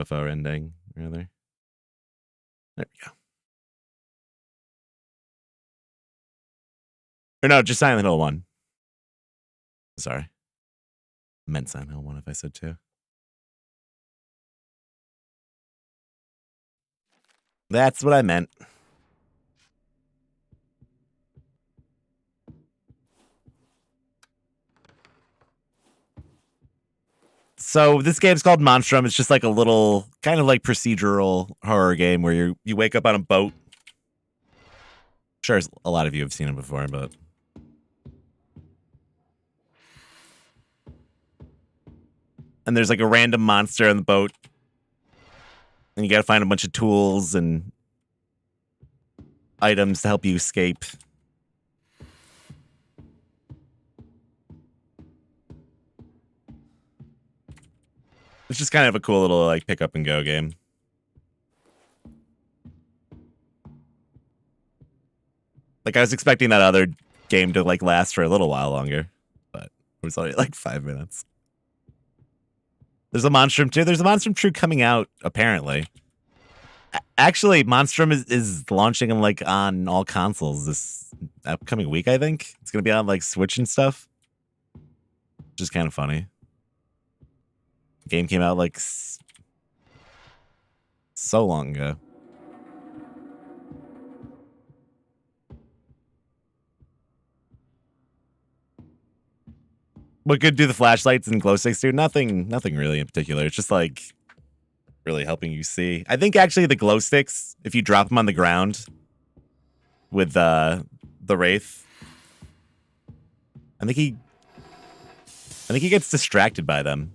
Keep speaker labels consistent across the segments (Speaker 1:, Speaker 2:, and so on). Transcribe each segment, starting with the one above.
Speaker 1: UFO ending, rather. There we go. Or no, just Silent Hill 1. Sorry. I meant Silent Hill 1 if I said 2. That's what I meant. So this game's called Monstrum. It's just like a little kind of like procedural horror game where you wake up on a boat. Sure, a lot of you have seen it before, but and there's like a random monster on the boat, and you got to find a bunch of tools and items to help you escape. It's just kind of a cool little like pick up and go game. Like I was expecting that other game to like last for a little while longer, but it was only like 5 minutes. There's a Monstrum 2. There's a Monstrum 2 coming out apparently. Actually, Monstrum is launching like on all consoles this upcoming week. I think it's gonna be on like Switch and stuff, which is kind of funny. The game came out like so long ago. What good do the flashlights and glow sticks do? Nothing really in particular. It's just like really helping you see. I think actually the glow sticks, if you drop them on the ground with the Wraith, I think he gets distracted by them.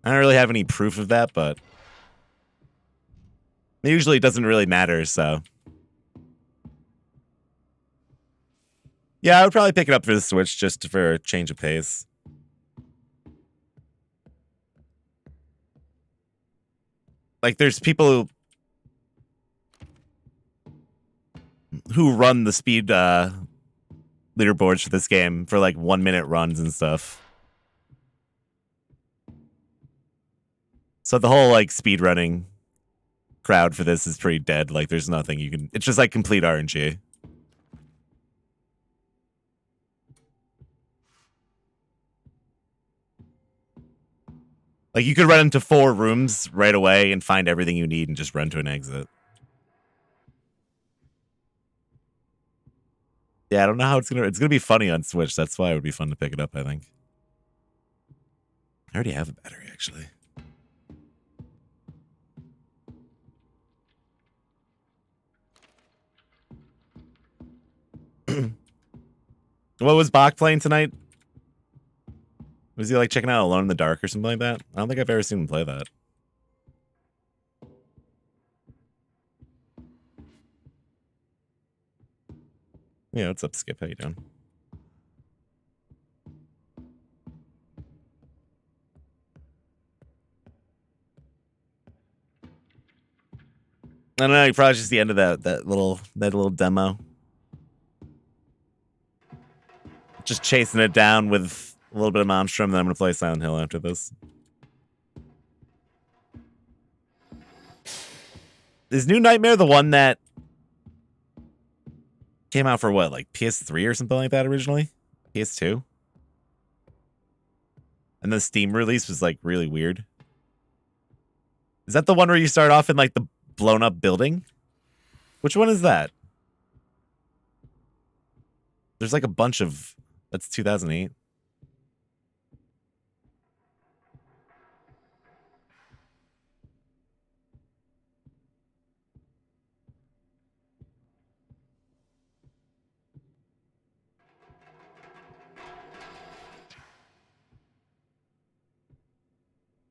Speaker 1: I don't really have any proof of that, but usually it doesn't really matter, so. Yeah, I would probably pick it up for the Switch just for a change of pace. Like, there's people who run the speed leaderboards for this game for like 1 minute runs and stuff. So the whole like speed running crowd for this is pretty dead. Like, there's nothing you can. It's just like complete RNG. Like, you could run into 4 rooms right away and find everything you need and just run to an exit. Yeah, I don't know how it's gonna be funny on Switch. That's why it would be fun to pick it up, I think. I already have a battery, actually. What was Bach playing tonight? Was he like checking out Alone in the Dark or something like that? I don't think I've ever seen him play that. Yeah, what's up, Skip? How you doing? I don't know. Probably just the end of that little demo. Just chasing it down with a little bit of Monstrum, then I'm gonna play Silent Hill after this. Is New Nightmare the one that came out for what, like PS3 or something like that originally? PS2? And the Steam release was like really weird. Is that the one where you start off in like the blown up building? Which one is that? There's like a bunch of. That's 2008.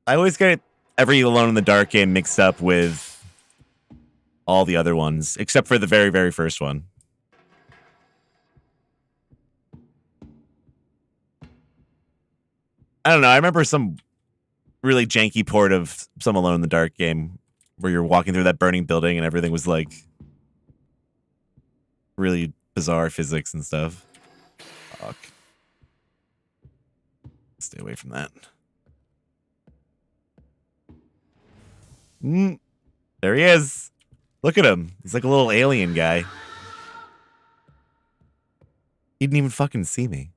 Speaker 1: I always get every Alone in the Dark game mixed up with all the other ones, except for the very, very first one. I don't know. I remember some really janky port of some Alone in the Dark game where you're walking through that burning building and everything was like really bizarre physics and stuff. Fuck. Stay away from that. There he is. Look at him. He's like a little alien guy. He didn't even fucking see me.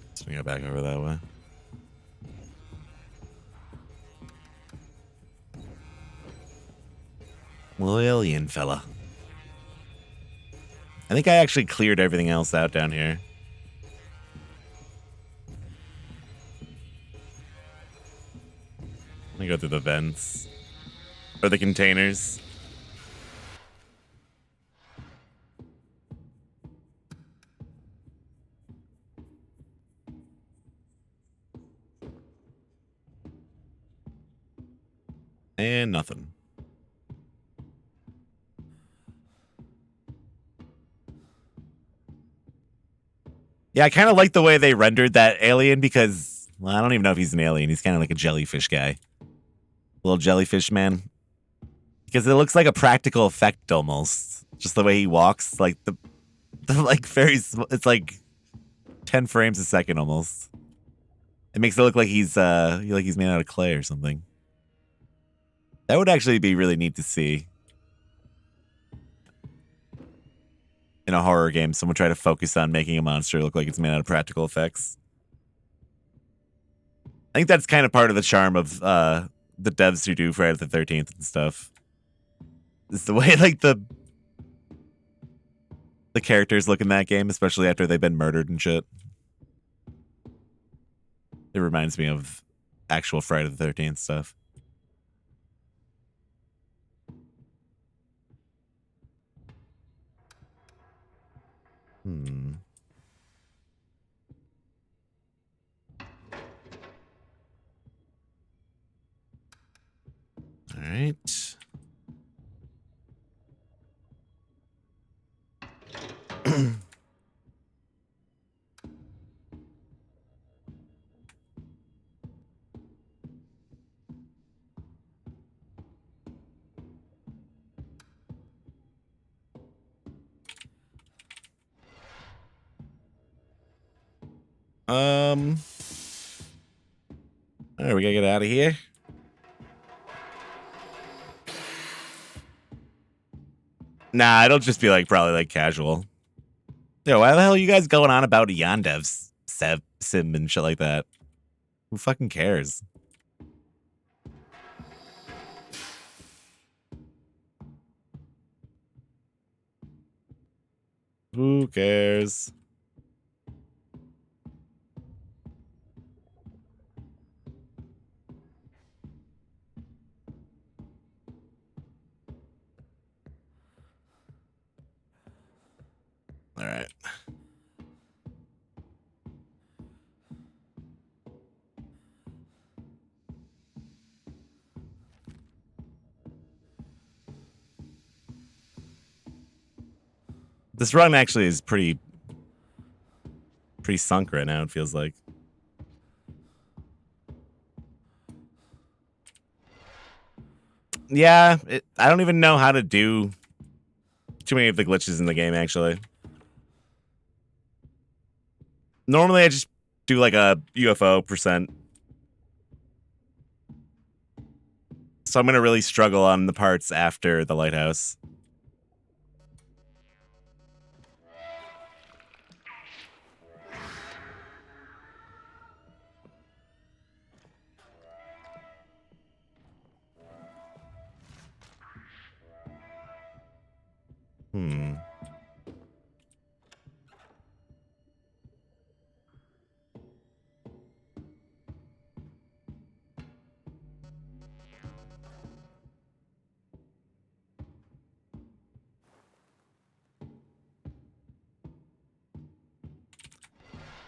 Speaker 1: Let's go back over that way. Little alien fella. I think I actually cleared everything else out down here. Let me go through the vents. Or the containers. And nothing. Yeah, I kind of like the way they rendered that alien because, well, I don't even know if he's an alien. He's kind of like a jellyfish guy. Little jellyfish man. Because it looks like a practical effect almost. Just the way he walks. Like the like very, it's like 10 frames a second almost. It makes it look like he's made out of clay or something. That would actually be really neat to see. In a horror game, someone try to focus on making a monster look like it's made out of practical effects. I think that's kind of part of the charm of the devs who do Friday the 13th and stuff. It's the way like the characters look in that game, especially after they've been murdered and shit. It reminds me of actual Friday the 13th stuff. All right. All right, we gotta get out of here. Nah, it'll just be like probably like casual. Yo, why the hell are you guys going on about Yandev's sim and shit like that? Who fucking cares? Who cares? All right. This run actually is pretty sunk right now, it feels like. Yeah, I don't even know how to do too many of the glitches in the game, actually. Normally, I just do like a UFO %. So I'm going to really struggle on the parts after the lighthouse.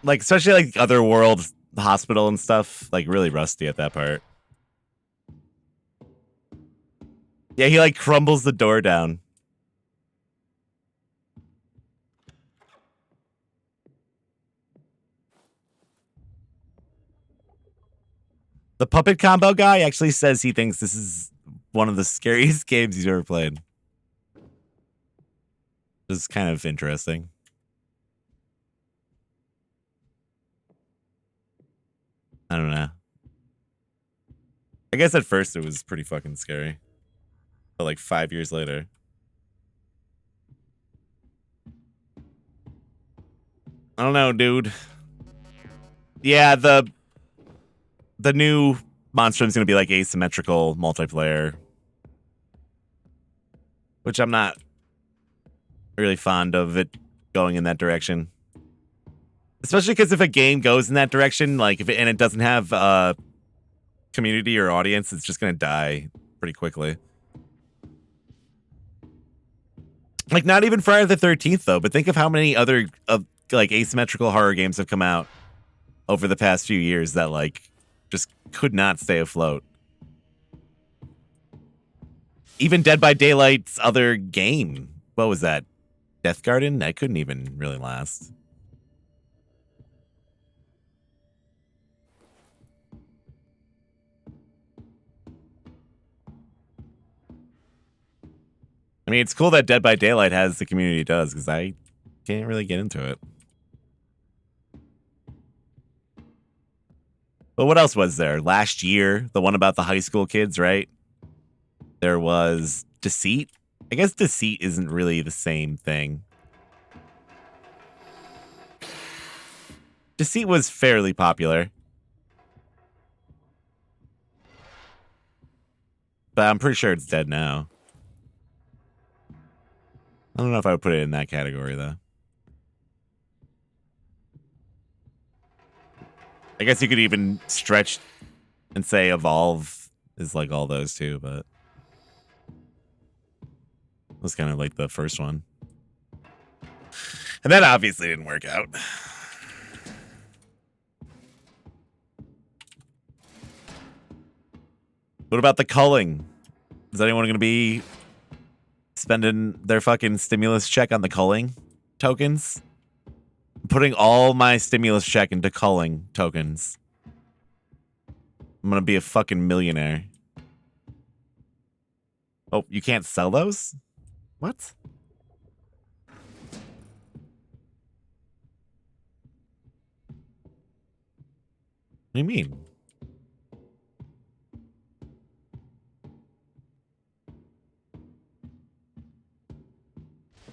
Speaker 1: Like, especially like Otherworld Hospital and stuff, like really rusty at that part. Yeah, he like crumbles the door down. The puppet combo guy actually says he thinks this is one of the scariest games he's ever played. This is kind of interesting. I don't know. I guess at first it was pretty fucking scary. But like 5 years later. I don't know, dude. Yeah, the new Monstrum's gonna be like asymmetrical multiplayer. Which I'm not really fond of it going in that direction. Especially because if a game goes in that direction, like if it, and it doesn't have community or audience, it's just gonna die pretty quickly. Like not even Friday the 13th though, but think of how many other like asymmetrical horror games have come out over the past few years that like just could not stay afloat. Even Dead by Daylight's other game, what was that? Death Garden? That couldn't even really last. I mean, it's cool that Dead by Daylight has the community it does, because I can't really get into it. But what else was there? Last year, the one about the high school kids, right? There was Deceit. I guess Deceit isn't really the same thing. Deceit was fairly popular. But I'm pretty sure it's dead now. I don't know if I would put it in that category, though. I guess you could even stretch and say Evolve is like all those too, but it was kind of like the first one. And that obviously didn't work out. What about the culling? Is anyone going to be spending their fucking stimulus check on the culling tokens? I'm putting all my stimulus check into culling tokens. I'm going to be a fucking millionaire. Oh, you can't sell those? What? What do you mean?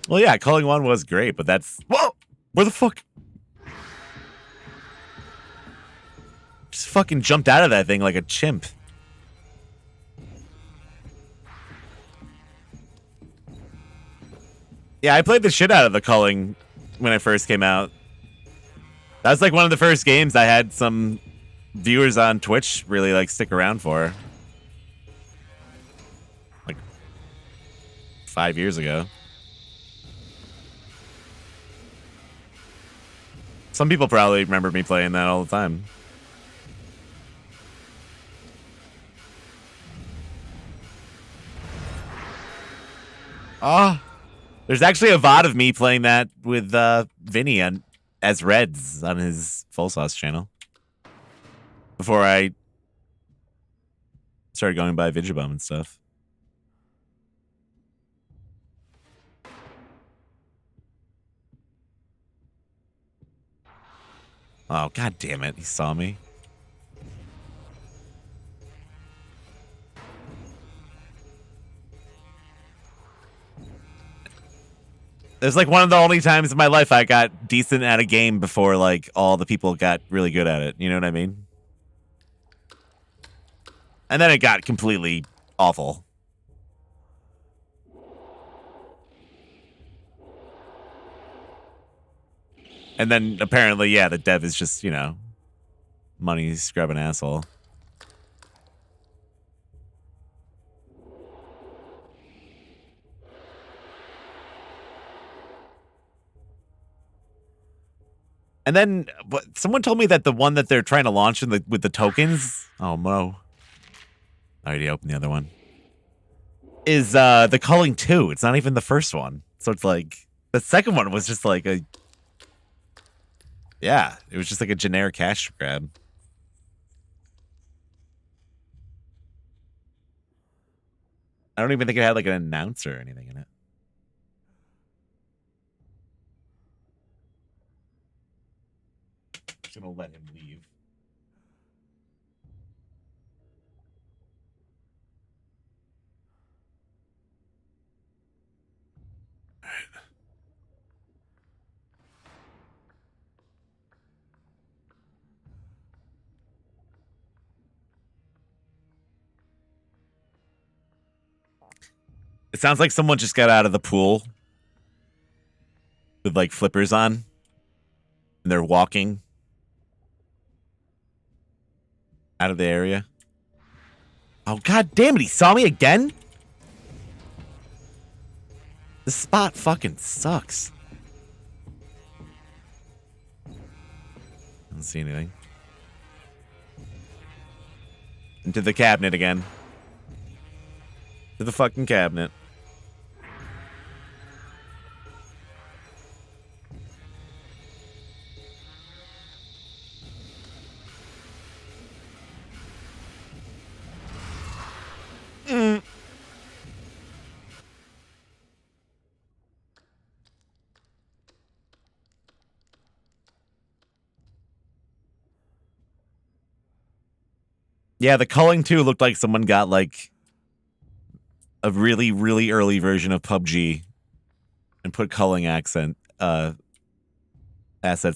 Speaker 1: Well, yeah, Culling 1 was great, but that's... Whoa! Where the fuck? Just fucking jumped out of that thing like a chimp. Yeah, I played the shit out of the Culling when it first came out. That was like one of the first games I had some viewers on Twitch really like stick around for. Like 5 years ago. Some people probably remember me playing that all the time. Oh, there's actually a VOD of me playing that with Vinny as Reds on his Full Sauce channel. Before I started going by Vidyabum and stuff. Oh, god damn it. He saw me. It was like one of the only times in my life I got decent at a game before like all the people got really good at it. You know what I mean? And then it got completely awful. And then apparently, yeah, the dev is just, you know, money scrubbing asshole. And then someone told me that the one that they're trying to launch with the tokens, oh Mo, I already opened the other one, is the Culling 2. It's not even the first one. So it's like the second one was just like a, yeah, it was just like a generic cash grab. I don't even think it had like an announcer or anything in it. Just gonna let him leave. It sounds like someone just got out of the pool with like flippers on and they're walking out of the area. Oh, god damn it, he saw me again? This spot fucking sucks. I don't see anything. Into the cabinet again. To the fucking cabinet. Yeah, the culling too looked like someone got like a really, really early version of PUBG and put culling assets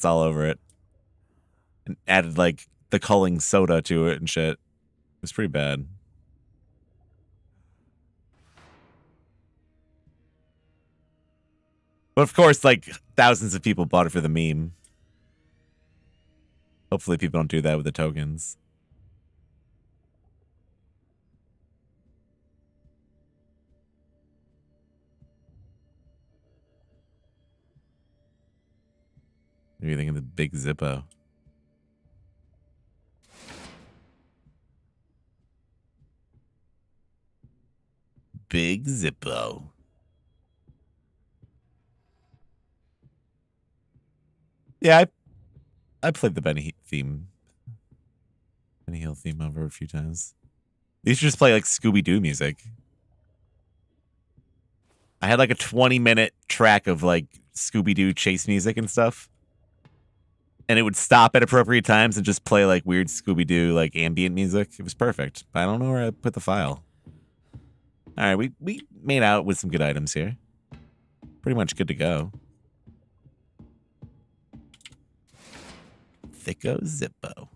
Speaker 1: all over it. And added like the culling soda to it and shit. It was pretty bad. But of course, like thousands of people bought it for the meme. Hopefully people don't do that with the tokens. Maybe you're thinking the big Zippo. Big Zippo. Yeah, I played the Benny Hill theme over a few times. They used to just play like Scooby-Doo music. I had like a 20-minute track of like Scooby-Doo chase music and stuff. And it would stop at appropriate times and just play like weird Scooby-Doo like ambient music. It was perfect. But I don't know where I put the file. All right, we made out with some good items here. Pretty much good to go. Thicko Zippo.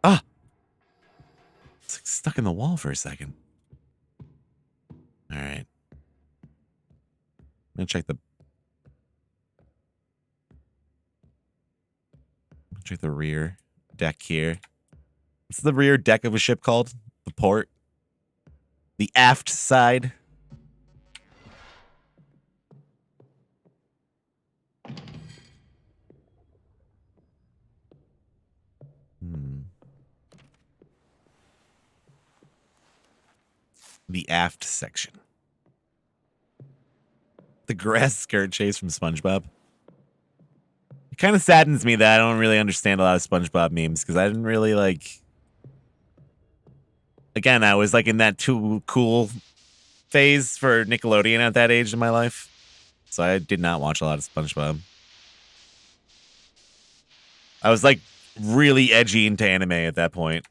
Speaker 1: Ah! It's like stuck in the wall for a second. All right. I'm gonna check the rear deck here. What's the rear deck of a ship called? The port? The aft side? The aft section. The grass skirt chase from SpongeBob. It kind of saddens me that I don't really understand a lot of SpongeBob memes because I didn't really like. Again, I was like in that too cool phase for Nickelodeon at that age in my life. So I did not watch a lot of SpongeBob. I was like really edgy into anime at that point.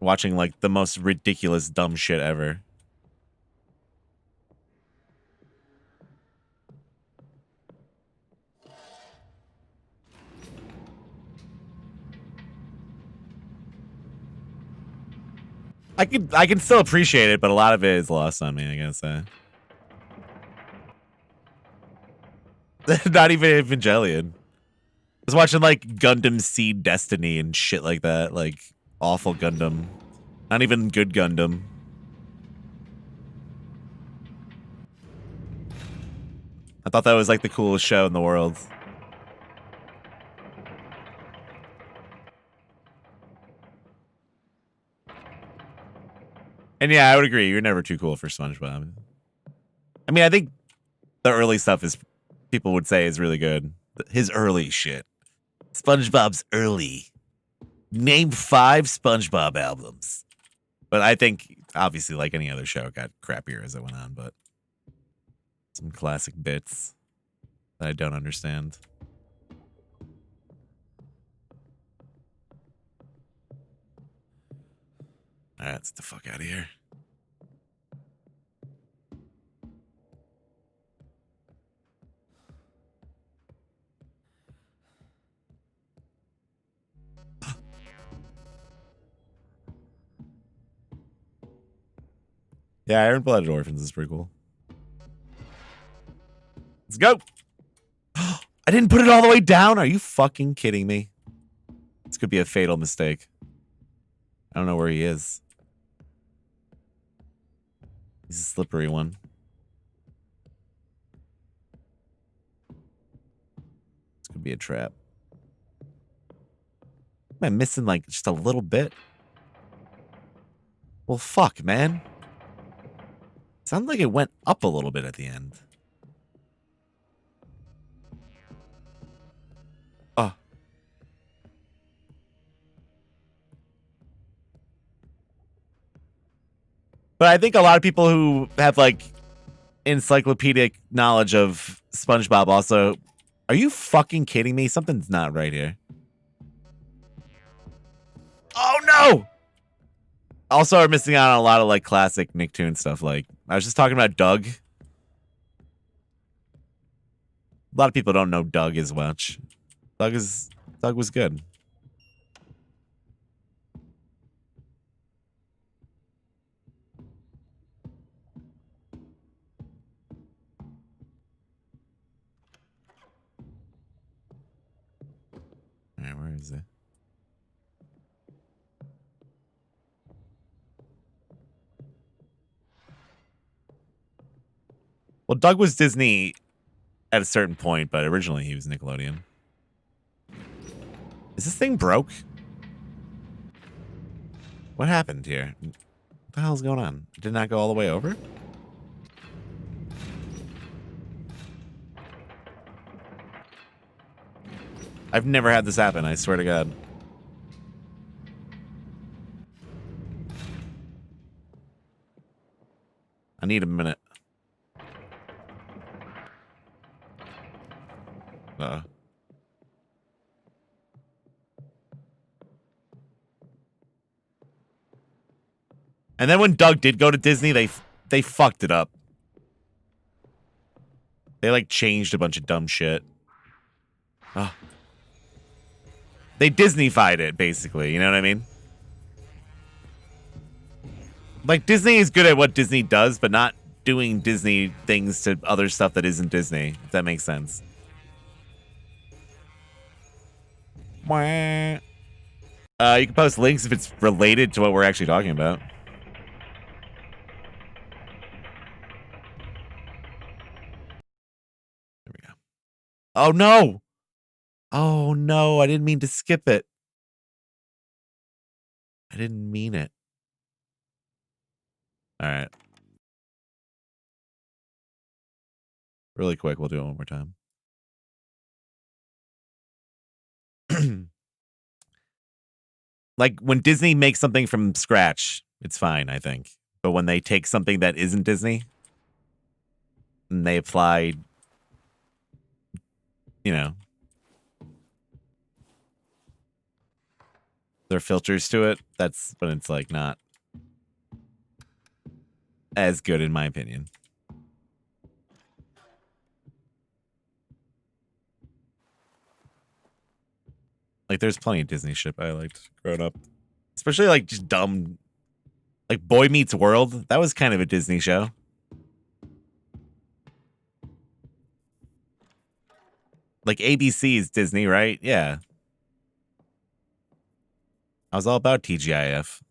Speaker 1: Watching like the most ridiculous dumb shit ever. I can still appreciate it, but a lot of it is lost on me, I guess. Not even Evangelion. I was watching like Gundam Seed Destiny and shit like that, like awful Gundam. Not even good Gundam. I thought that was like the coolest show in the world. And yeah, I would agree. You're never too cool for SpongeBob. I mean, I think the early stuff is people would say is really good. His early shit. SpongeBob's early. Name 5 SpongeBob albums. But I think, obviously, like any other show, it got crappier as it went on, but some classic bits that I don't understand. All right, let's get the fuck out of here. Yeah, Iron-Blooded Orphans is pretty cool. Let's go. I didn't put it all the way down. Are you fucking kidding me? This could be a fatal mistake. I don't know where he is. He's a slippery one. This could be a trap. Am I missing like just a little bit? Well, fuck, man. Sounds like it went up a little bit at the end. Oh. But I think a lot of people who have like encyclopedic knowledge of SpongeBob also. Are you fucking kidding me? Something's not right here. Oh no! Also, are missing out on a lot of like classic Nicktoon stuff. Like I was just talking about Doug. A lot of people don't know Doug as much. Doug was good. All right, where is it? Well, Doug was Disney at a certain point, but originally he was Nickelodeon. Is this thing broke? What happened here? What the hell's going on? It did not go all the way over? I've never had this happen, I swear to God. I need a minute. And then when Doug did go to Disney, they fucked it up. They like changed a bunch of dumb shit. Oh. They Disney-fied it, basically. You know what I mean? Like, Disney is good at what Disney does, but not doing Disney things to other stuff that isn't Disney, if that makes sense. You can post links if it's related to what we're actually talking about. There we go. Oh, no! Oh, no, I didn't mean to skip it. I didn't mean it. All right. Really quick, we'll do it one more time. Like, when Disney makes something from scratch, it's fine, I think. But when they take something that isn't Disney, and they apply, you know, their filters to it, that's when it's, like, not as good, in my opinion. Like, there's plenty of Disney shit I liked growing up. Especially, like, just dumb... Like, Boy Meets World. That was kind of a Disney show. Like, ABC is Disney, right? Yeah. I was all about TGIF.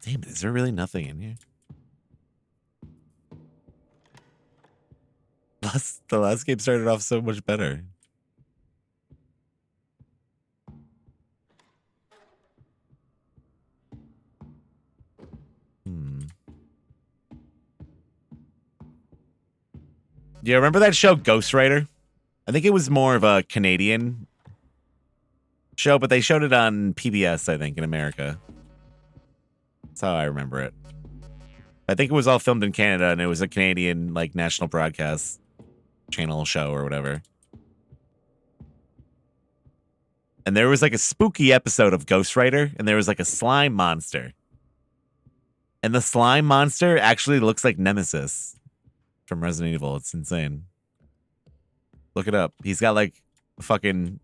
Speaker 1: Damn, is there really nothing in here? The last game started off so much better. Yeah, remember that show Ghost Rider? I think it was more of a Canadian show, but they showed it on PBS, I think, in America. That's how I remember it. I think it was all filmed in Canada, and it was a Canadian, like, national broadcast channel show or whatever. And there was like a spooky episode of Ghost Rider, and there was like a slime monster. And the slime monster actually looks like Nemesis from Resident Evil. It's insane. Look it up. He's got like a fucking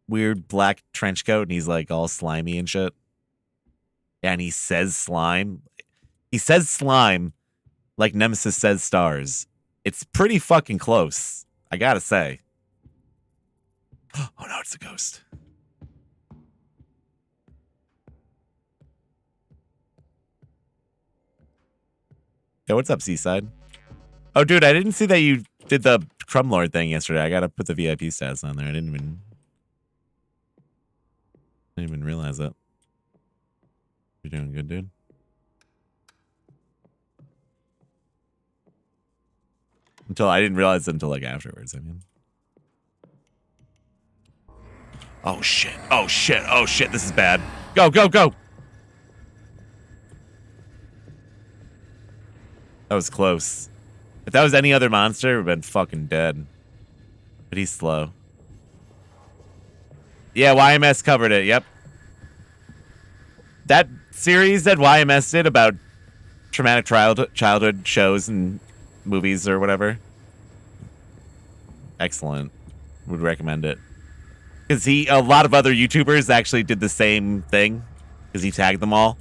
Speaker 1: weird black trench coat, and he's like all slimy and shit. Yeah, and he says slime. He says slime like Nemesis says stars. It's pretty fucking close, I gotta say. Oh no, it's a ghost. Yo, what's up, Seaside? Oh, dude, I didn't see that you did the Crumlord thing yesterday. I gotta put the VIP stats on there. I didn't even realize it. You're doing good, dude. I didn't realize it until like afterwards, I mean. Oh shit. Oh shit. Oh shit. This is bad. Go, go, go. That was close. If that was any other monster, it would have been fucking dead. But he's slow. Yeah, YMS covered it. Yep. That series that YMS did about traumatic childhood shows and movies or whatever. Excellent. Would recommend it. Because a lot of other YouTubers actually did the same thing. Because he tagged them all.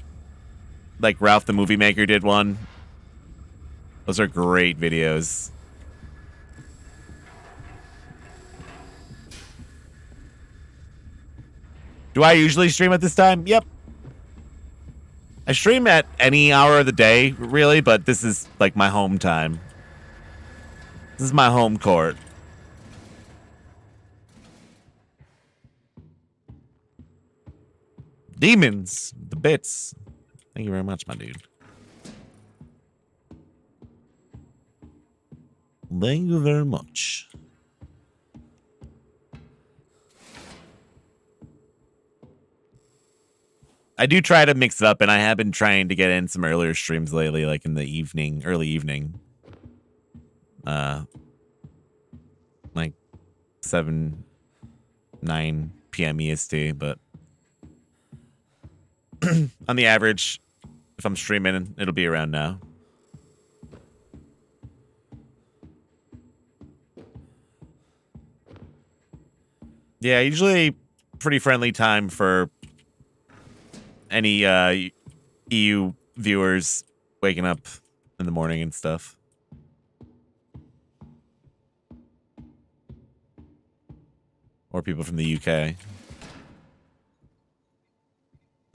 Speaker 1: Like Ralph the Movie Maker did one. Those are great videos. Do I usually stream at this time? Yep. I stream at any hour of the day, really, but this is like my home time. This is my home court. Demons, the bits. Thank you very much, my dude. Thank you very much. I do try to mix it up, and I have been trying to get in some earlier streams lately, like in the evening, early evening. Like 7, 9 p.m. EST, but on the average, if I'm streaming, it'll be around now. Yeah, usually pretty friendly time for any EU viewers waking up in the morning and stuff. Or people from the UK. I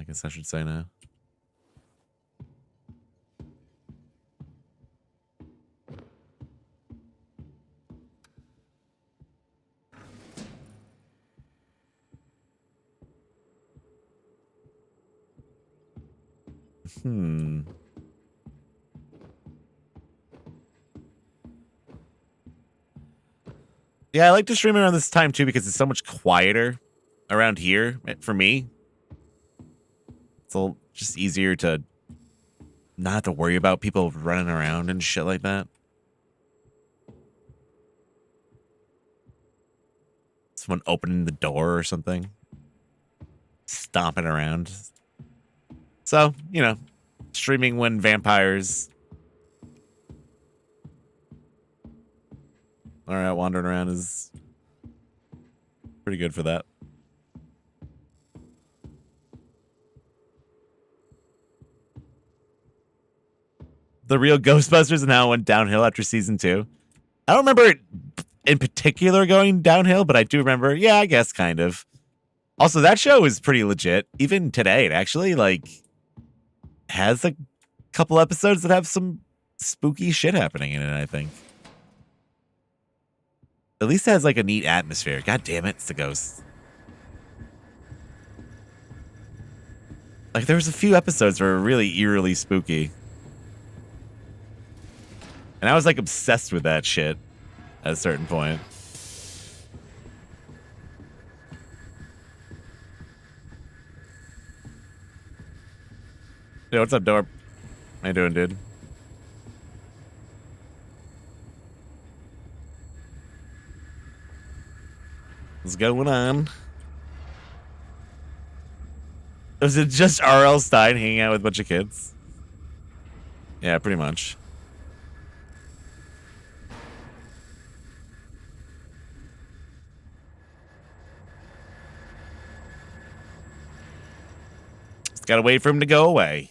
Speaker 1: guess I should say now. Yeah, I like to stream around this time too because it's so much quieter around here for me. It's just easier to not have to worry about people running around and shit like that. Someone opening the door or something. Stomping around. So, you know, streaming when vampires are out wandering around is pretty good for that. The real Ghostbusters and how it went downhill after season 2. I don't remember it in particular going downhill, but I do remember, yeah, I guess kind of. Also, that show is pretty legit. Even today, it actually, like, has a couple episodes that have some spooky shit happening in it, I think. At least it has, like, a neat atmosphere. God damn it, it's the ghost. Like, there was a few episodes that were really eerily spooky. And I was, like, obsessed with that shit at a certain point. Yo, what's up, Dorp? How you doing, dude? What's going on? Was it just R.L. Stein hanging out with a bunch of kids? Yeah, pretty much. Just gotta wait for him to go away.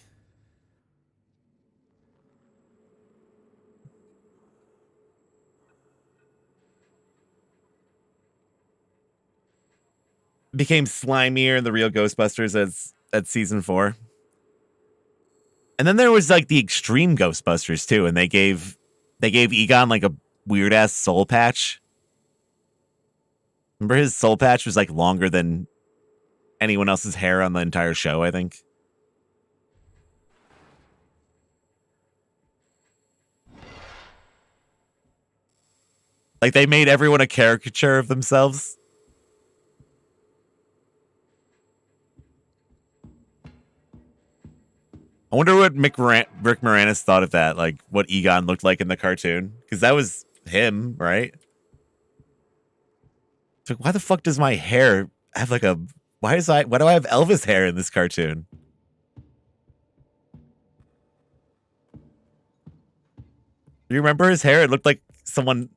Speaker 1: Became slimier in the real Ghostbusters as at season 4. And then there was like the extreme Ghostbusters too, and they gave Egon like a weird ass soul patch. Remember his soul patch was like longer than anyone else's hair on the entire show, I think. Like they made everyone a caricature of themselves. I wonder what Rick Moranis thought of that, like what Egon looked like in the cartoon, because that was him, right? It's like, why the fuck does my hair have like a? Why do I have Elvis hair in this cartoon? You remember his hair? It looked like someone.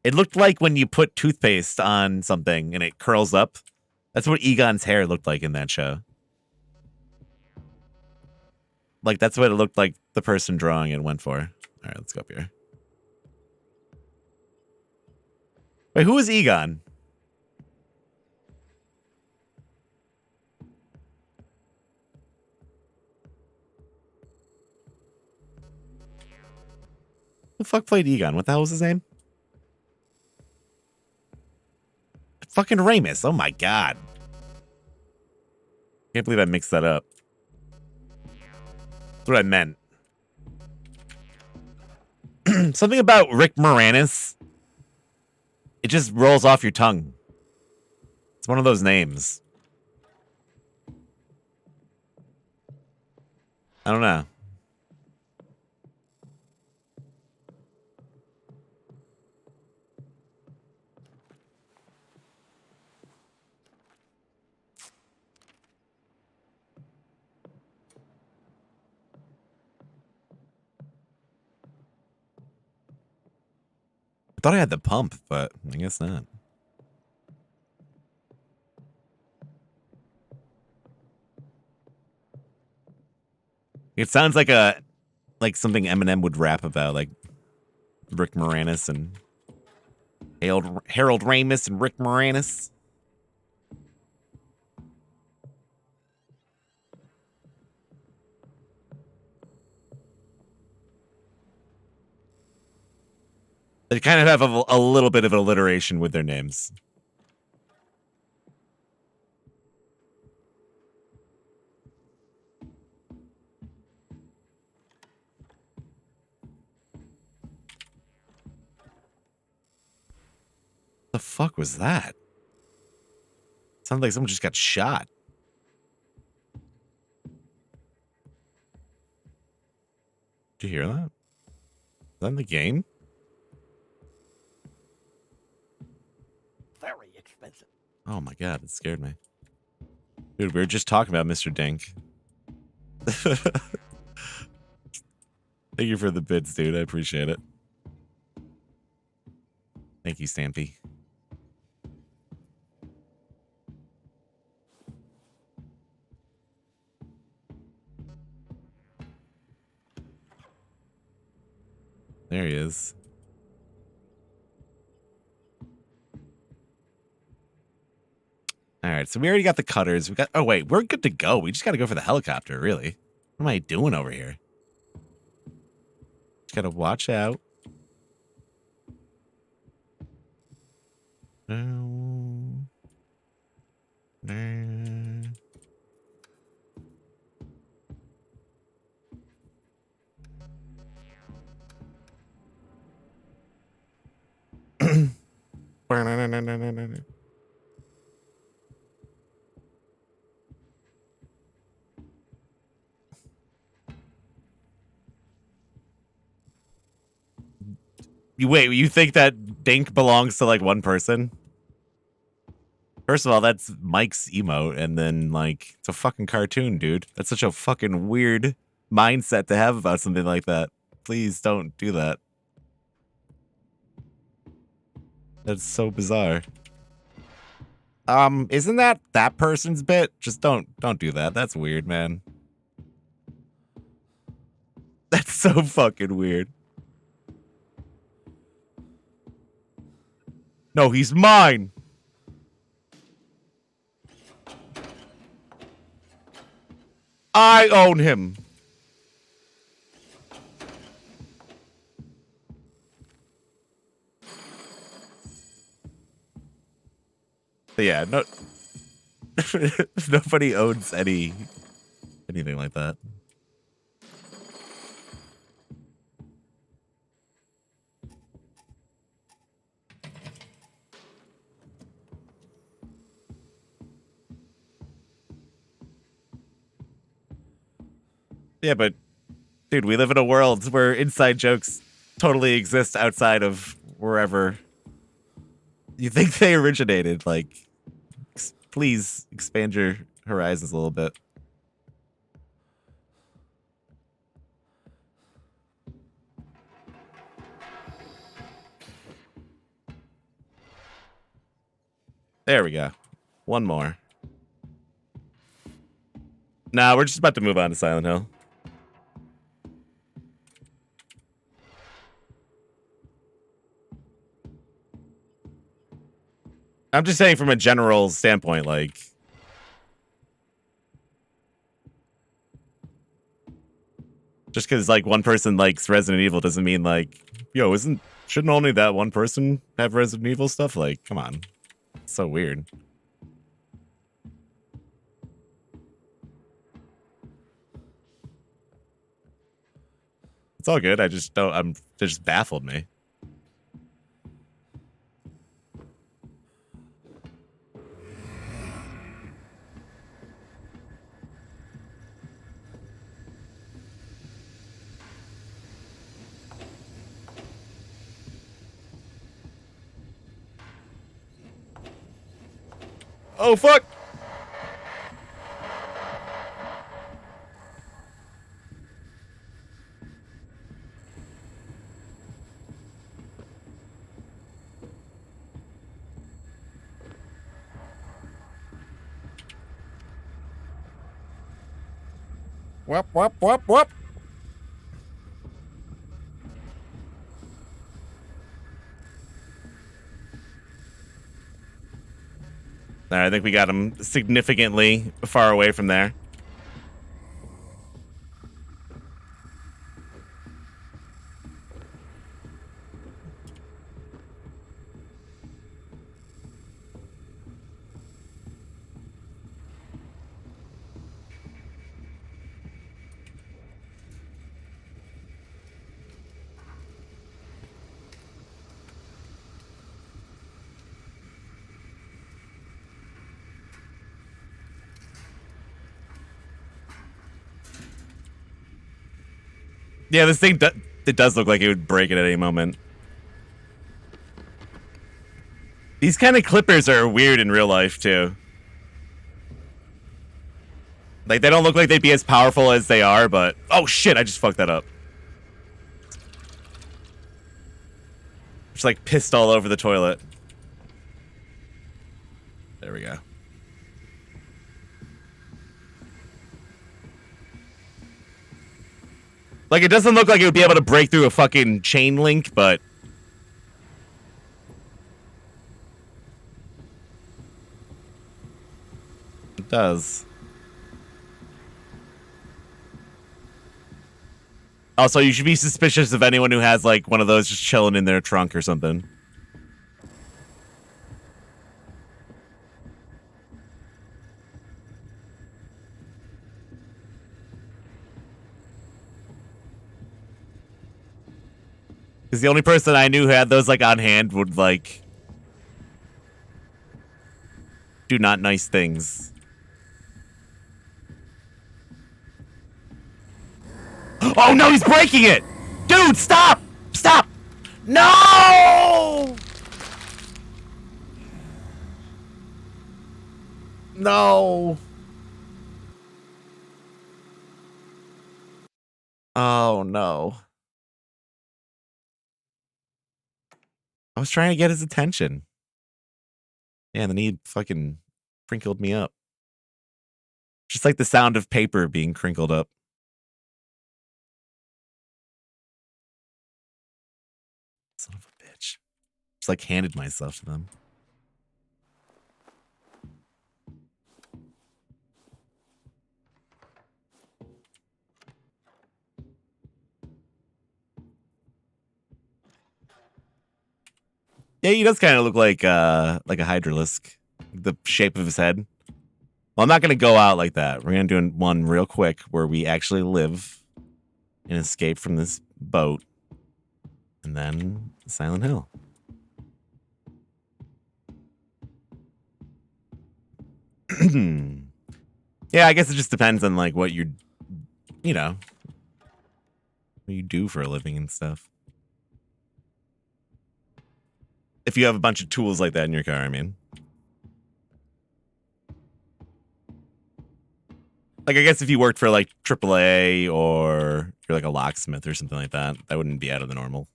Speaker 1: It looked like when you put toothpaste on something and it curls up. That's what Egon's hair looked like in that show. Like, that's what it looked like the person drawing it went for. All right, let's go up here. Wait, who is Egon? Who the fuck played Egon? What the hell was his name? Fucking Ramus. Oh my god. Can't believe I mixed that up. That's what I meant. Something about Rick Moranis. It just rolls off your tongue. It's one of those names. I don't know. I thought I had the pump, but I guess not. It sounds like something Eminem would rap about, like Rick Moranis and Harold Ramis and Rick Moranis. They kind of have a little bit of alliteration with their names. The fuck was that? Sounds like someone just got shot. Did you hear that? Is that in the game?
Speaker 2: Very expensive.
Speaker 1: Oh my god, it scared me. Dude, we were just talking about Mr. Dink. Thank you for the bits, dude. I appreciate it. Thank you, Stampy. There he is. All right, so we already got the cutters. We got. Oh wait, we're good to go. We just got to go for the helicopter. Really? What am I doing over here? Just gotta watch out. Wait, you think that Dink belongs to like one person? First of all, that's Mike's emote, and then, like, it's a fucking cartoon, dude. That's such a fucking weird mindset to have about something like that. Please don't do that. That's so bizarre. Isn't that person's bit? Just don't do that. That's weird, man. That's so fucking weird. No, he's mine. I own him. But yeah, no, nobody owns anything like that. Yeah, but dude, we live in a world where inside jokes totally exist outside of wherever you think they originated. Like, please expand your horizons a little bit. There we go. One more. Nah, we're just about to move on to Silent Hill. I'm just saying from a general standpoint, like, just because like one person likes Resident Evil doesn't mean like, yo, shouldn't only that one person have Resident Evil stuff? Like, come on. It's so weird. It's all good. It just baffled me. Oh, fuck! Whoop, whoop, whoop, whoop. All right, I think we got him significantly far away from there. Yeah, this thing, it does look like it would break it at any moment. These kind of clippers are weird in real life, too. Like, they don't look like they'd be as powerful as they are, but... Oh, shit, I just fucked that up. Just, like, pissed all over the toilet. There we go. Like, it doesn't look like it would be able to break through a fucking chain link, but... It does. Also, you should be suspicious of anyone who has, like, one of those just chilling in their trunk or something. Because the only person I knew who had those, like, on hand would, like... do not nice things. Oh, no, he's breaking it! Dude, stop! Stop! No! No. Oh, no. I was trying to get his attention. Yeah, and then he fucking crinkled me up. Just like the sound of paper being crinkled up. Son of a bitch. Just like handed myself to them. Yeah, he does kind of look like a hydralisk. The shape of his head. Well, I'm not going to go out like that. We're going to do one real quick where we actually live and escape from this boat. And then Silent Hill. Yeah, I guess it just depends on like what you know, what you do for a living and stuff. If you have a bunch of tools like that in your car, I mean. Like, I guess if you worked for like AAA or you're like a locksmith or something like that, that wouldn't be out of the normal.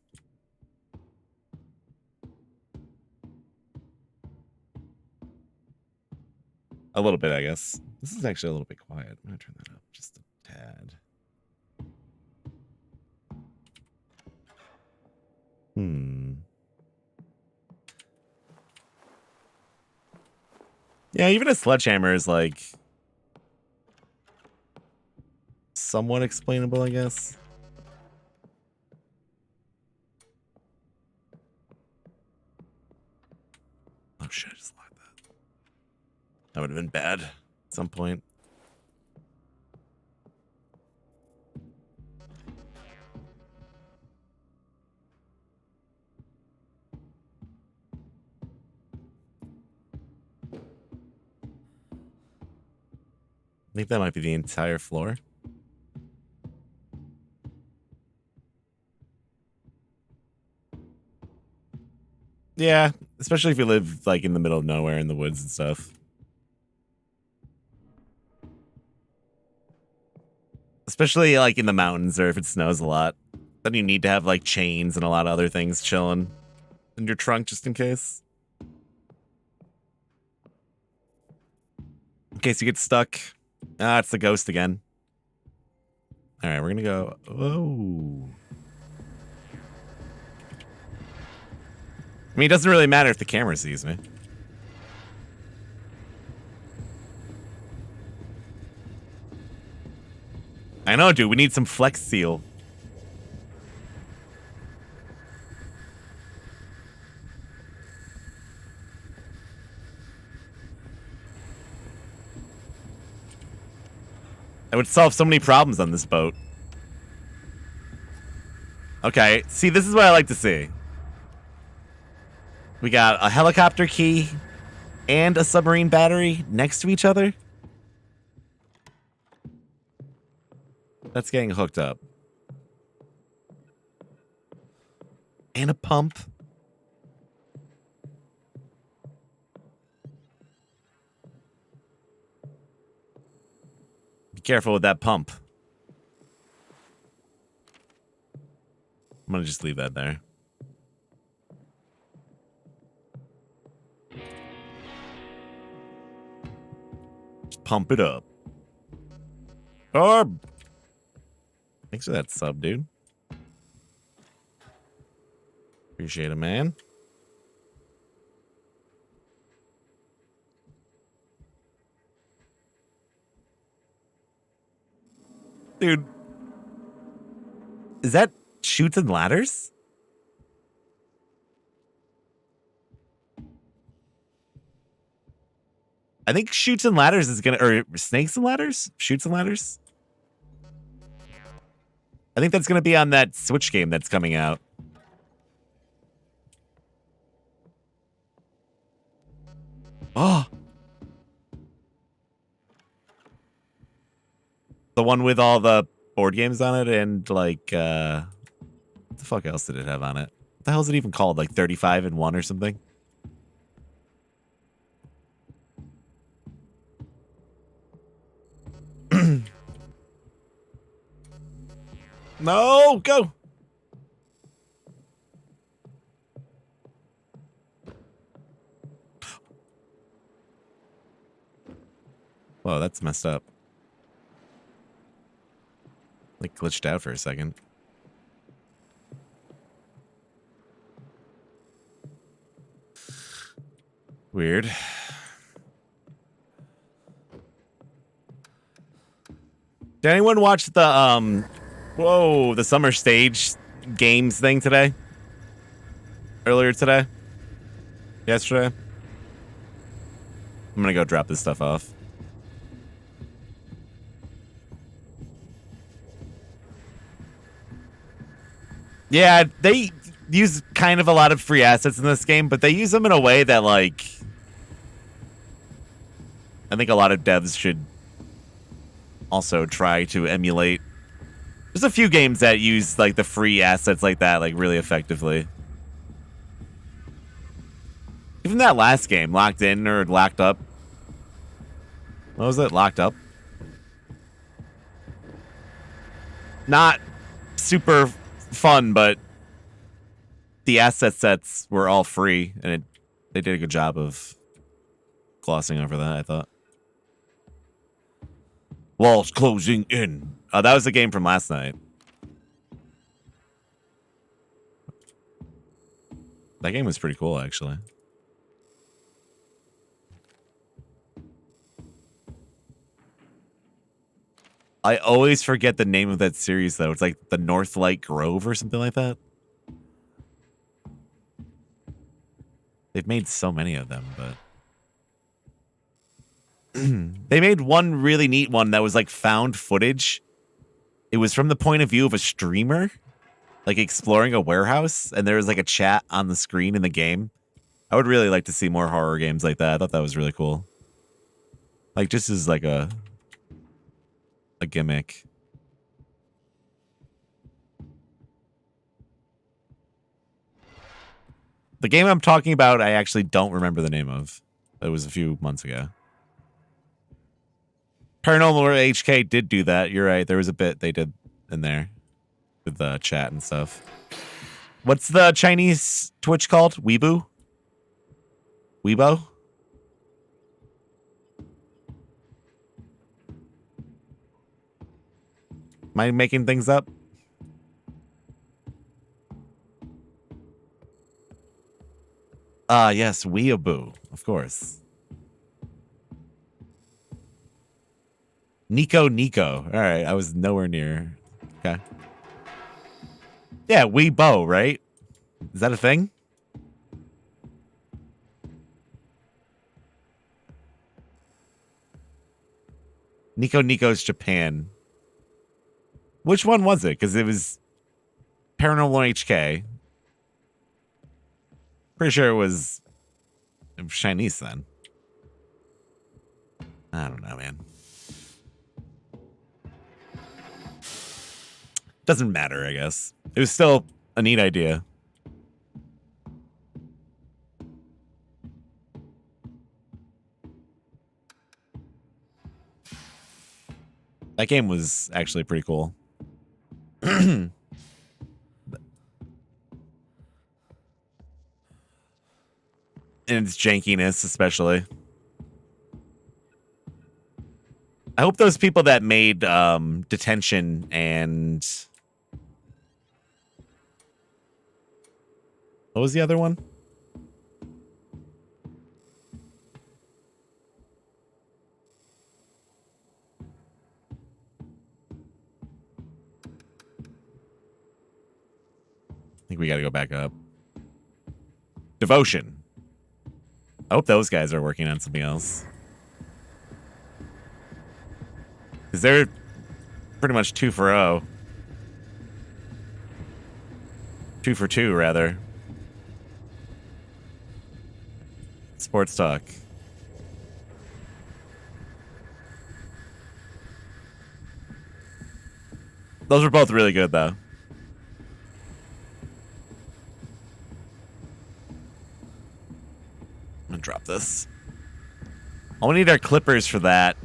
Speaker 1: A little bit, I guess. This is actually a little bit quiet. I'm going to turn that up just a tad. Yeah, even a sledgehammer is like somewhat explainable, I guess. Oh shit, I just locked that. That would have been bad at some point. I think that might be the entire floor. Yeah, especially if you live like in the middle of nowhere in the woods and stuff. Especially like in the mountains or if it snows a lot. Then you need to have like chains and a lot of other things chilling in your trunk just in case. In case you get stuck. Ah, it's the ghost again. All right, we're gonna go. Oh. I mean, it doesn't really matter if the camera sees me. I know, dude. We need some flex seal. That would solve so many problems on this boat. Okay, see, this is what I like to see. We got a helicopter key and a submarine battery next to each other. That's getting hooked up. And a pump. Be careful with that pump. I'm gonna just leave that there. Just pump it up. Orb! Thanks for that sub, dude. Appreciate it, man. Dude. Is that Chutes and Ladders? I think Chutes and Ladders is gonna, or Snakes and Ladders? Chutes and Ladders? I think that's gonna be on that Switch game that's coming out. Oh. The one with all the board games on it and like, what the fuck else did it have on it? What the hell is it even called? Like 35 in 1 or something? No, go. Whoa, that's messed up. Like glitched out for a second. Weird. Did anyone watch the the summer stage games thing today? Earlier today? Yesterday? I'm gonna go drop this stuff off. Yeah, they use kind of a lot of free assets in this game, but they use them in a way that, like, I think a lot of devs should also try to emulate. There's a few games that use, like, the free assets like that, like, really effectively. Even that last game, Locked In or Locked Up. What was it? Locked Up? Not super fun, but the asset sets were all free, and they did a good job of glossing over that, I thought. Walls closing in. Oh, that was the game from last night. That game was pretty cool, actually. I always forget the name of that series, though. It's like the Northlight Grove or something like that. They've made so many of them, but... They made one really neat one that was like found footage. It was from the point of view of a streamer, like exploring a warehouse, and there was like a chat on the screen in the game. I would really like to see more horror games like that. I thought that was really cool. Like, just as like a gimmick. The game I'm talking about, I actually don't remember the name of. It was a few months ago. Paranormal HK did do that. You're right. There was a bit they did in there with the chat and stuff. What's the Chinese Twitch called? Weibo? Weibo? Am I making things up? Yes, Weeaboo, of course. Nico. All right, I was nowhere near. Okay. Yeah, Weibo, right? Is that a thing? Nico's Japan. Which one was it? Because it was Paranormal HK. Pretty sure it was Chinese then. I don't know, man. Doesn't matter, I guess. It was still a neat idea. That game was actually pretty cool. And its jankiness, especially. I hope those people that made Detention and... What was the other one? I think we got to go back up. Devotion. I hope those guys are working on something else. Because they're pretty much 2 for 0. 2 for 2, rather. Sports talk. Those were both really good, though. I'm gonna drop this. All we need are clippers for that.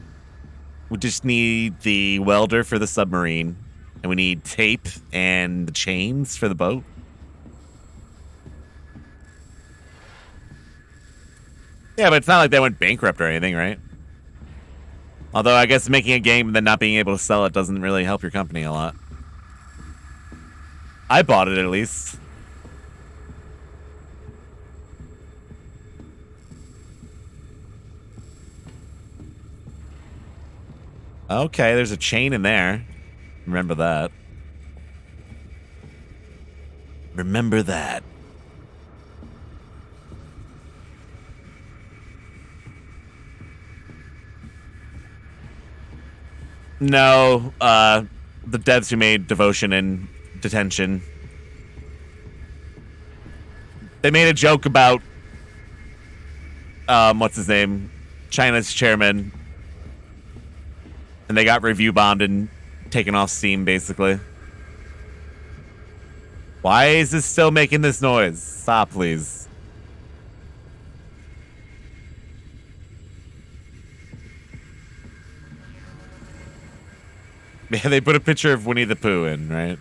Speaker 1: We just need the welder for the submarine. And we need tape and the chains for the boat. Yeah, but it's not like they went bankrupt or anything, right? Although I guess making a game and then not being able to sell it doesn't really help your company a lot. I bought it at least. Okay, there's a chain in there. Remember that. Remember that. No, the devs who made Devotion and Detention, they made a joke about, what's his name? China's chairman. And they got review bombed and taken off Steam, basically. Why is this still making this noise? Stop, please. Yeah, they put a picture of Winnie the Pooh in, right?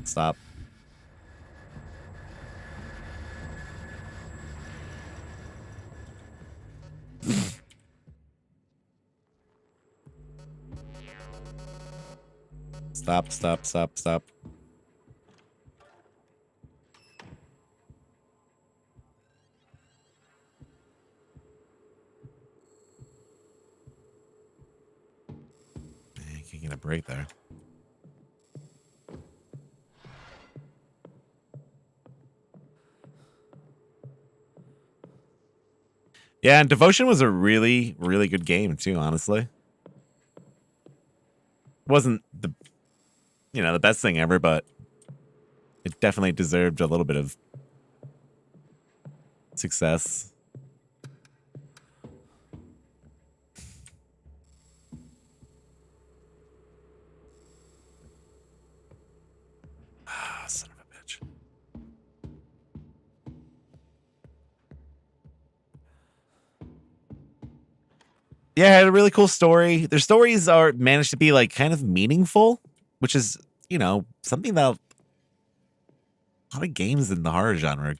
Speaker 1: Stop. Stop, stop, stop, stop. Man, can't get a break there. Yeah, and Devotion was a really, really good game too, honestly. It wasn't the, the best thing ever, but it definitely deserved a little bit of success. Ah, son of a bitch. Yeah, it had a really cool story. Their stories are managed to be like kind of meaningful, which is, something that a lot of games in the horror genre,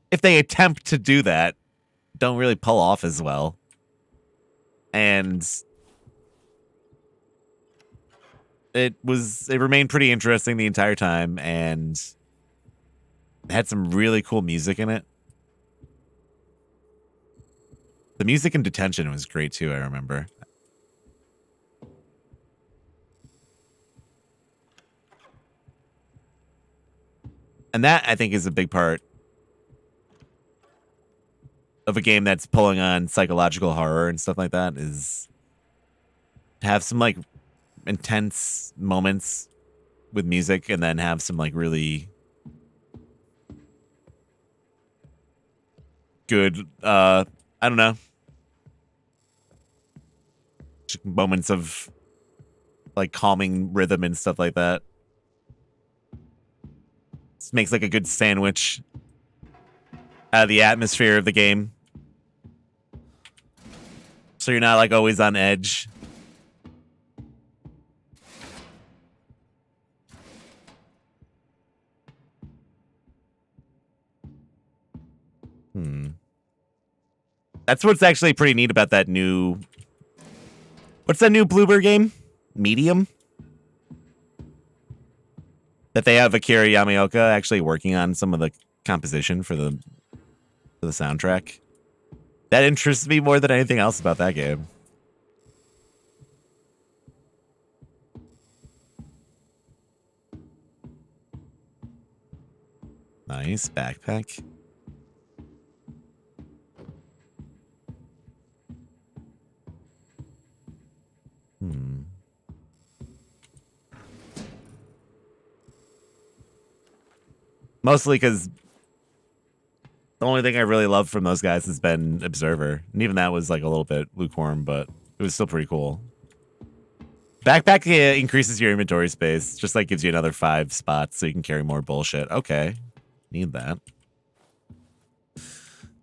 Speaker 1: if they attempt to do that, don't really pull off as well. And it remained pretty interesting the entire time, and it had some really cool music in it. The music in Detention was great too, I remember. And that, I think, is a big part of a game that's pulling on psychological horror and stuff like that, is to have some like intense moments with music and then have some like really good, I don't know, moments of like calming rhythm and stuff like that. This makes like a good sandwich out of the atmosphere of the game, so you're not like always on edge. That's what's actually pretty neat about that new, what's that new Bloober game? Medium? That they have Akira Yamaoka actually working on some of the composition for the soundtrack. That interests me more than anything else about that game. Nice backpack. Mostly because the only thing I really love from those guys has been Observer. And even that was like a little bit lukewarm, but it was still pretty cool. Backpack increases your inventory space. Just like gives you another 5 spots so you can carry more bullshit. Okay. Need that.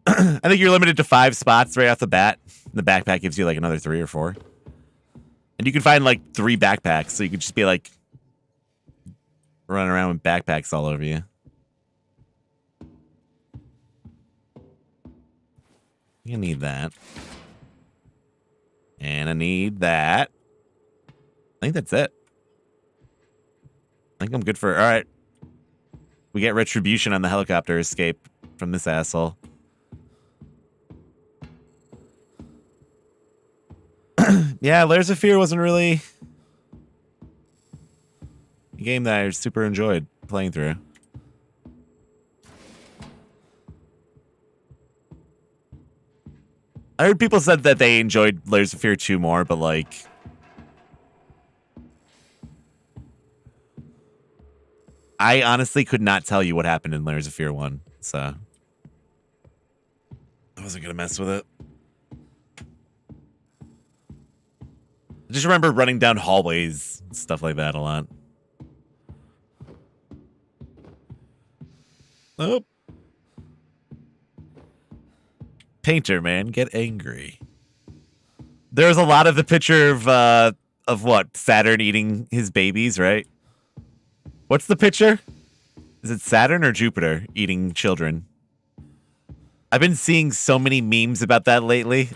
Speaker 1: I think you're limited to 5 spots right off the bat. The backpack gives you like another 3 or 4. And you can find like 3 backpacks, so you could just be like running around with backpacks all over you. You need that. And I need that. I think that's it. I think I'm good for... All right. We get retribution on the helicopter escape from this asshole. Yeah, Layers of Fear wasn't really a game that I super enjoyed playing through. I heard people said that they enjoyed Layers of Fear 2 more, but like... I honestly could not tell you what happened in Layers of Fear 1, so... I wasn't gonna mess with it. I just remember running down hallways and stuff like that a lot. Oh. Painter, man, get angry. There's a lot of the picture of what? Saturn eating his babies, right? What's the picture? Is it Saturn or Jupiter eating children? I've been seeing so many memes about that lately.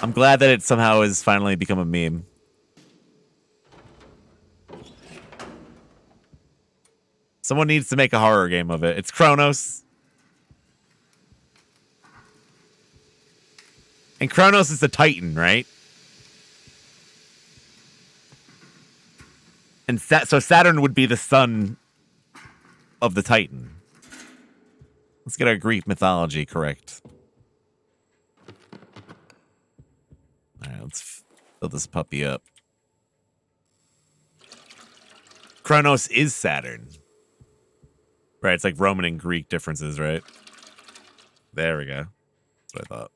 Speaker 1: I'm glad that it somehow has finally become a meme. Someone needs to make a horror game of it. It's Kronos. And Kronos is the Titan, right? And so Saturn would be the son of the Titan. Let's get our Greek mythology correct. All right, let's fill this puppy up. Kronos is Saturn. Right, it's like Roman and Greek differences, right? There we go. That's what I thought.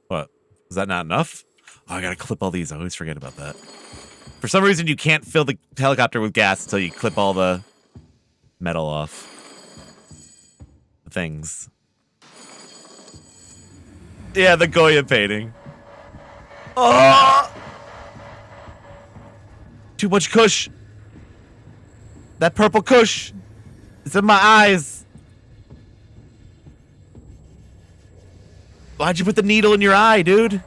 Speaker 1: What? Is that not enough? Oh, I gotta clip all these. I always forget about that. For some reason, you can't fill the helicopter with gas until you clip all the metal off. The things. Yeah, the Goya painting. Oh! Too much kush. That purple kush. It's in my eyes. Why'd you put the needle in your eye, dude? All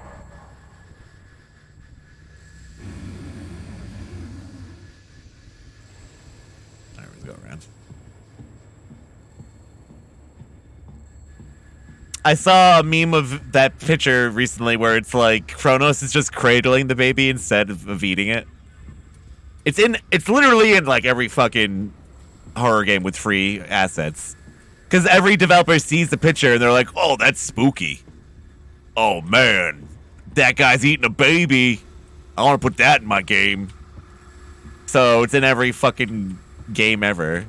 Speaker 1: right, let's go around. I saw a meme of that picture recently where it's like Kronos is just cradling the baby instead of eating it. It's literally in like every fucking horror game with free assets. Because every developer sees the picture and they're like, oh, that's spooky. Oh, man. That guy's eating a baby. I want to put that in my game. So it's in every fucking game ever.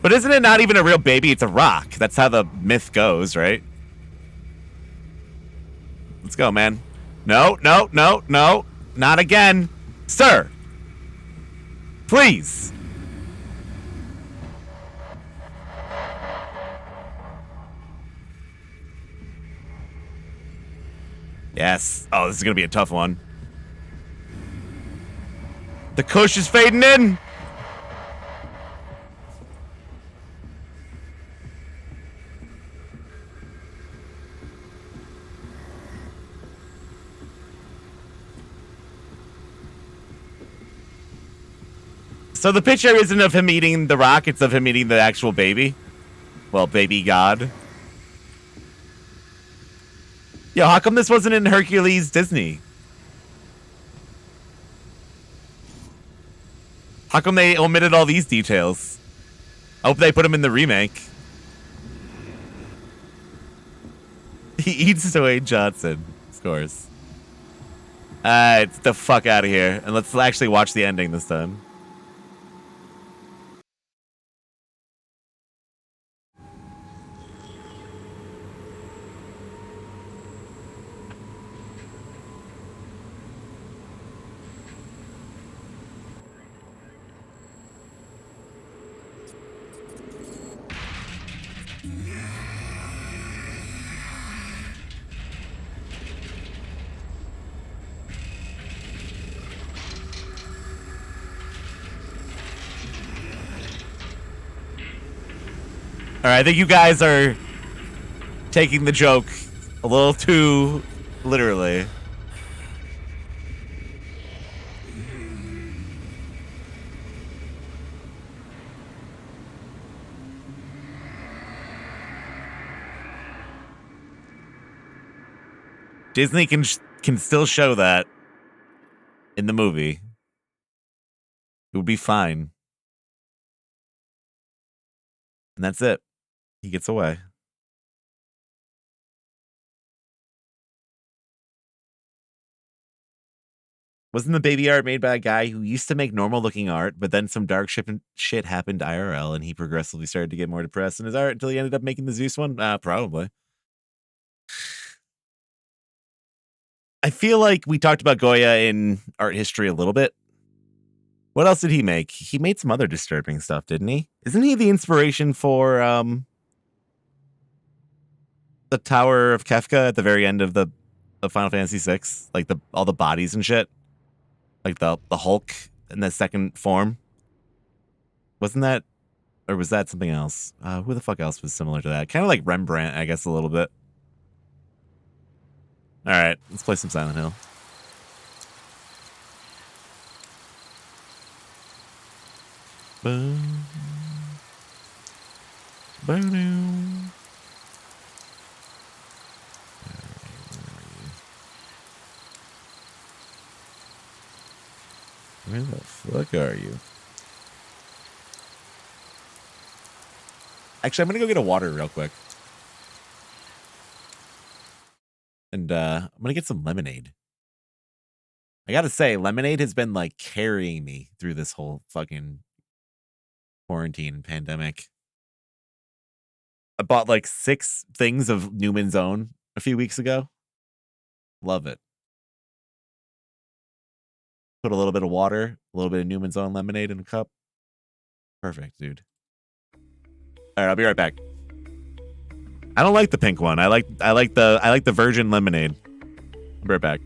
Speaker 1: But isn't it not even a real baby? It's a rock. That's how the myth goes, right? Let's go, man. No, no, no, no. Not again. Sir. Please. Yes. Oh, this is going to be a tough one. The kush is fading in. So the picture isn't of him eating the rock, it's of him eating the actual baby. Well, baby god. Yo, how come this wasn't in Hercules Disney? How come they omitted all these details? I hope they put them in the remake. He eats Dwayne Johnson. Scores. Alright, get the fuck out of here. And let's actually watch the ending this time. All right, I think you guys are taking the joke a little too literally. Disney can still show that in the movie. It would be fine. And that's it. He gets away. Wasn't the baby art made by a guy who used to make normal looking art, but then some dark shit happened IRL and he progressively started to get more depressed in his art until he ended up making the Zeus one? Probably. I feel like we talked about Goya in art history a little bit. What else did he make? He made some other disturbing stuff, didn't he? Isn't he the inspiration for the Tower of Kefka at the very end of the Final Fantasy VI? Like all the bodies and shit? Like the Hulk in the second form? Wasn't that, or was that something else? Who the fuck else was similar to that? Kind of like Rembrandt, I guess, a little bit. All right, let's play some Silent Hill. Boom. Boom. Where the fuck are you? Actually, I'm gonna go get a water real quick. And I'm gonna get some lemonade. I gotta say, lemonade has been like carrying me through this whole fucking quarantine and pandemic. I bought like 6 things of Newman's Own a few weeks ago. Love it. Put a little bit of water, a little bit of Newman's Own lemonade in a cup. Perfect, dude. All right, I'll be right back. I don't like the pink one. I like the virgin lemonade. I'll be right back.